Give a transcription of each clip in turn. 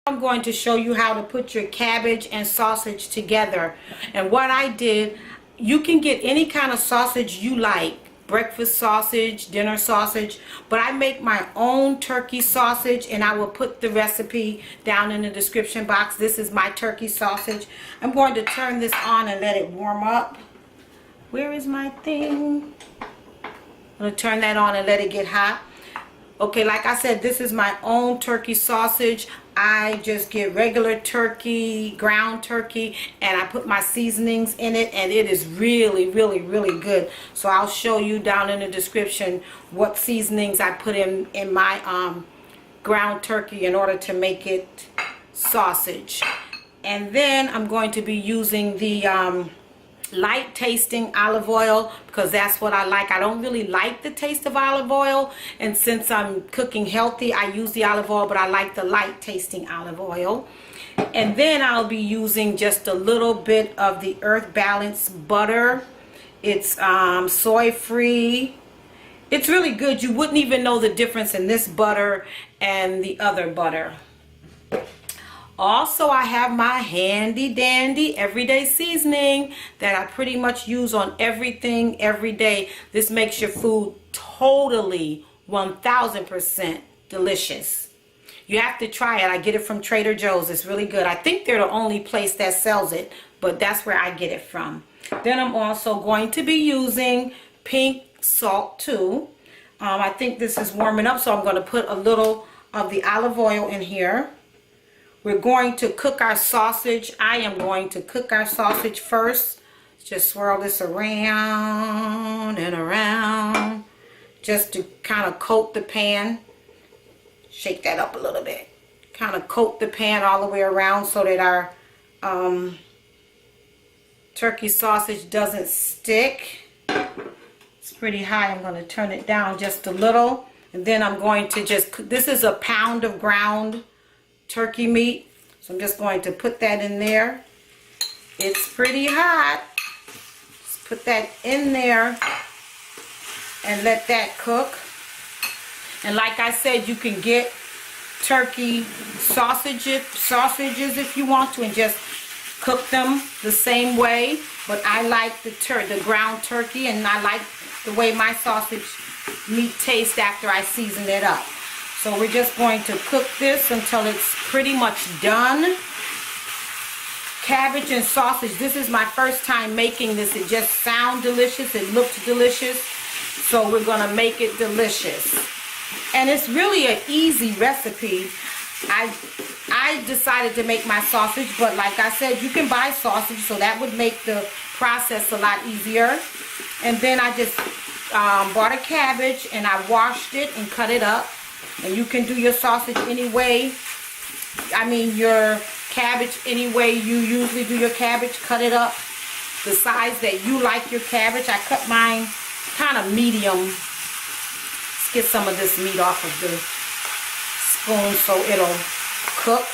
I'm going to show you how to put your cabbage and sausage together. And what I did, you can get any kind of sausage you like, breakfast sausage, dinner sausage, but I make my own turkey sausage, and I will put the recipe down in the description box. This is my turkey sausage. I'm going to turn this on and let it warm up. Where is my thing? I'm going to turn that on and let it get hot. Okay, like I said, this is my own turkey sausage. I just get regular turkey, ground turkey, and I put my seasonings in it, and it is really, really, really good. So I'll show you down in the description what seasonings I put in my ground turkey in order to make it sausage. And then I'm going to be using the light tasting olive oil, because that's what I like. I don't really like the taste of olive oil, and since I'm cooking healthy, I use the olive oil, but I like the light tasting olive oil. And then I'll be using just a little bit of the Earth Balance butter. It's soy free. It's really good. You wouldn't even know the difference in this butter and the other butter. Also, I have my handy dandy everyday seasoning that I pretty much use on everything every day. This makes your food totally 1000% delicious. You have to try it. I get it from Trader Joe's. It's really good. I think they're the only place that sells it, but that's where I get it from. Then I'm also going to be using pink salt too. I think this is warming up, so I'm going to put a little of the olive oil in here. We're going to cook our sausage. I am going to cook our sausage first. Just swirl this around and around just to kind of coat the pan. Shake that up a little bit. Kind of coat the pan all the way around so that our turkey sausage doesn't stick. It's pretty high. I'm going to turn it down just a little. And then I'm going to just, this is a pound of ground turkey meat, so I'm just going to put that in there. It's pretty hot. Just put that in there and let that cook. And like I said, you can get turkey sausages if you want to and just cook them the same way, but I like the ground turkey, and I like the way my sausage meat tastes after I season it up. So we're just going to cook this until it's pretty much done. Cabbage and sausage. This is my first time making this. It just sounds delicious. It looks delicious. So we're going to make it delicious. And it's really an easy recipe. I decided to make my sausage, but like I said, you can buy sausage, so that would make the process a lot easier. And then I just bought a cabbage, and I washed it and cut it up. And you can do your sausage any way, your cabbage any way you usually do your cabbage. Cut it up the size that you like your cabbage. I cut mine kind of medium. Let's get some of this meat off of the spoon so it'll cook.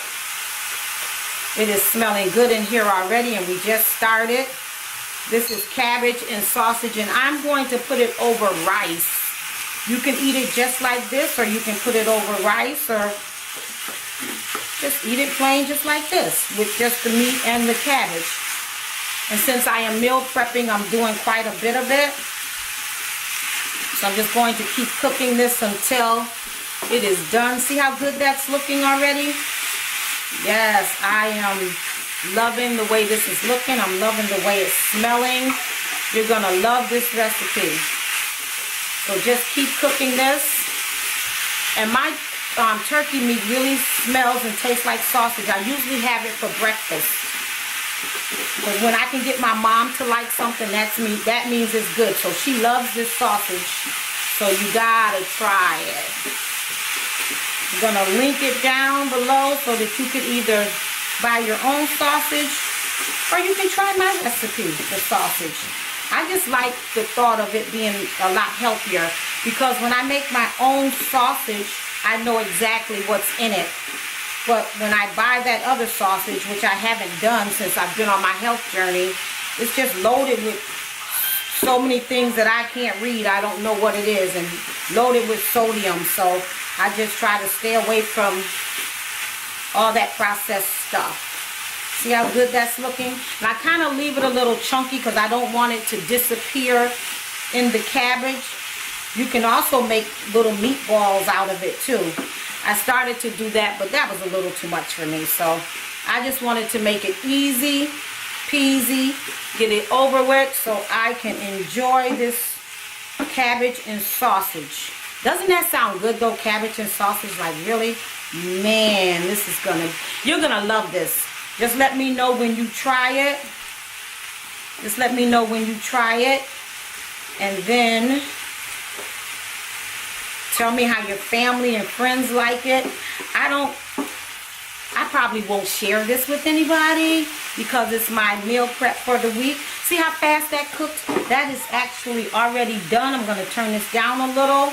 It is smelling good in here already, and we just started. This is cabbage and sausage, and I'm going to put it over rice. You can eat it just like this, or you can put it over rice, or just eat it plain just like this with just the meat and the cabbage. And since I am meal prepping, I'm doing quite a bit of it. So I'm just going to keep cooking this until it is done. See how good that's looking already? Yes, I am loving the way this is looking. I'm loving the way it's smelling. You're going to love this recipe. So just keep cooking this. And my turkey meat really smells and tastes like sausage. I usually have it for breakfast. Because when I can get my mom to like something, that means it's good. So she loves this sausage. So you gotta try it. I'm gonna link it down below so that you could either buy your own sausage, or you can try my recipe for sausage. I just like the thought of it being a lot healthier, because when I make my own sausage, I know exactly what's in it. But when I buy that other sausage, which I haven't done since I've been on my health journey, it's just loaded with so many things that I can't read. I don't know what it is, and loaded with sodium. So I just try to stay away from all that processed stuff. See how good that's looking? And I kind of leave it a little chunky because I don't want it to disappear in the cabbage. You can also make little meatballs out of it too. I started to do that, but that was a little too much for me. So I just wanted to make it easy peasy, get it over with so I can enjoy this cabbage and sausage. Doesn't that sound good though, cabbage and sausage? Like really? Man, this is you're gonna love this. Just let me know when you try it. Just let me know when you try it. And then tell me how your family and friends like it. I probably won't share this with anybody because it's my meal prep for the week. See how fast that cooked? That is actually already done. I'm going to turn this down a little.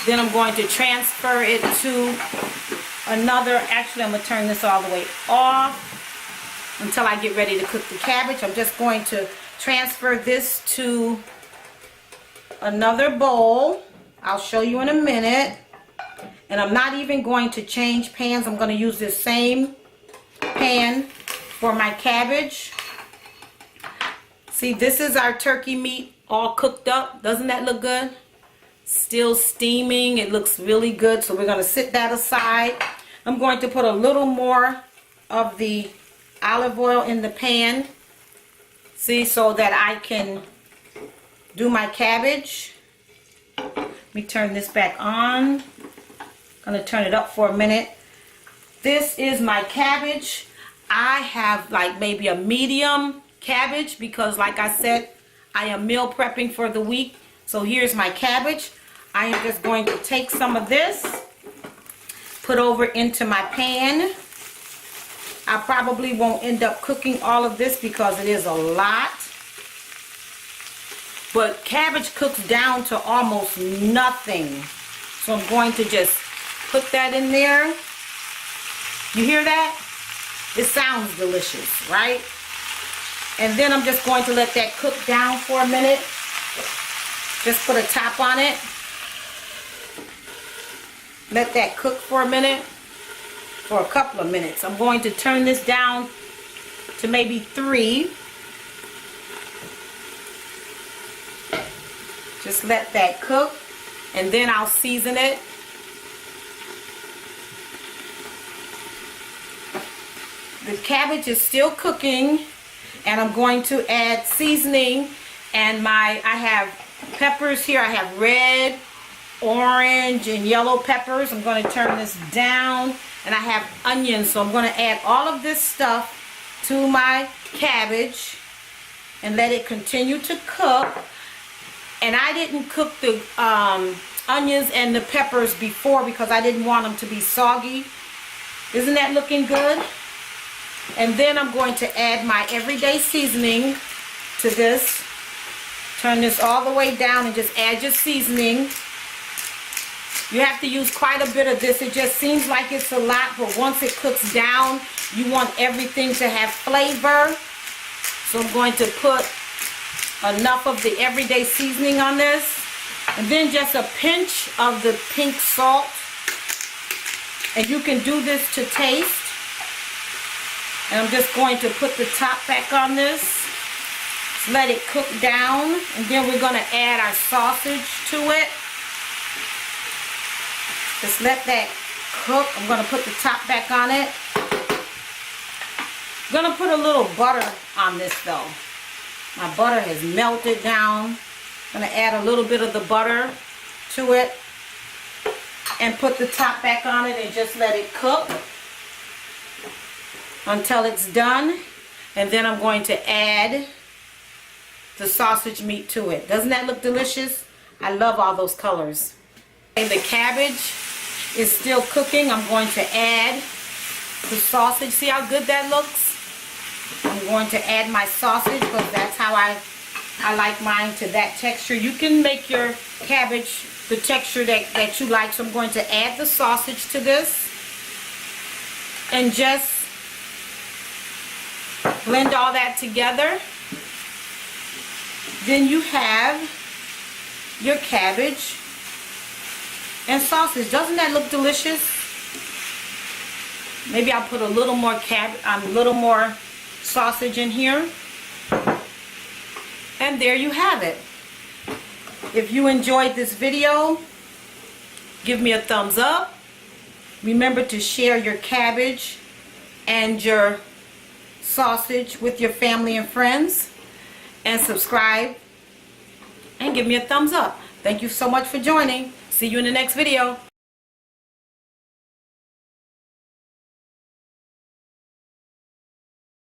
Then I'm going to transfer it to another. Actually, I'm going to turn this all the way off until I get ready to cook the cabbage. I'm just going to transfer this to another bowl. I'll show you in a minute. And I'm not even going to change pans. I'm going to use this same pan for my cabbage. See, this is our turkey meat all cooked up. Doesn't that look good? Still steaming. It looks really good. So we're going to sit that aside. I'm going to put a little more of the olive oil in the pan. See, so that I can do my cabbage. Let me turn this back on. I'm going to turn it up for a minute. This is my cabbage. I have like maybe a medium cabbage because like I said, I am meal prepping for the week. So here's my cabbage. I am just going to take some of this, put over into my pan. I probably won't end up cooking all of this because it is a lot. But cabbage cooks down to almost nothing. So I'm going to just put that in there. You hear that? It sounds delicious, right? And then I'm just going to let that cook down for a minute. Just put a top on it. Let that cook for a minute. For a couple of minutes. I'm going to turn this down to maybe 3. Just let that cook. And then I'll season it. The cabbage is still cooking, and I'm going to add seasoning. And I have peppers here. I have red, orange, and yellow peppers. I'm going to turn this down, and I have onions. So I'm going to add all of this stuff to my cabbage and let it continue to cook. And I didn't cook the onions and the peppers before because I didn't want them to be soggy. Isn't that looking good? And then I'm going to add my everyday seasoning to this. Turn this all the way down and just add your seasoning. You have to use quite a bit of this. It just seems like it's a lot, but once it cooks down, you want everything to have flavor. So I'm going to put enough of the everyday seasoning on this. And then just a pinch of the pink salt. And you can do this to taste. And I'm just going to put the top back on this. Just let it cook down. And then we're going to add our sausage to it. Just let that cook. I'm going to put the top back on it. I'm going to put a little butter on this though. My butter has melted down. I'm going to add a little bit of the butter to it. And put the top back on it and just let it cook until it's done. And then I'm going to add the sausage meat to it. Doesn't that look delicious? I love all those colors. And the cabbage is still cooking. I'm going to add the sausage. See how good that looks? I'm going to add my sausage because that's how I like mine, to that texture. You can make your cabbage the texture that you like. So I'm going to add the sausage to this and just blend all that together. Then you have your cabbage and sausage. Doesn't that look delicious? Maybe I'll put a little more sausage in here. And there you have it. If you enjoyed this video, give me a thumbs up. Remember to share your cabbage and your sausage with your family and friends. And subscribe. And give me a thumbs up. Thank you so much for joining. See you in the next video.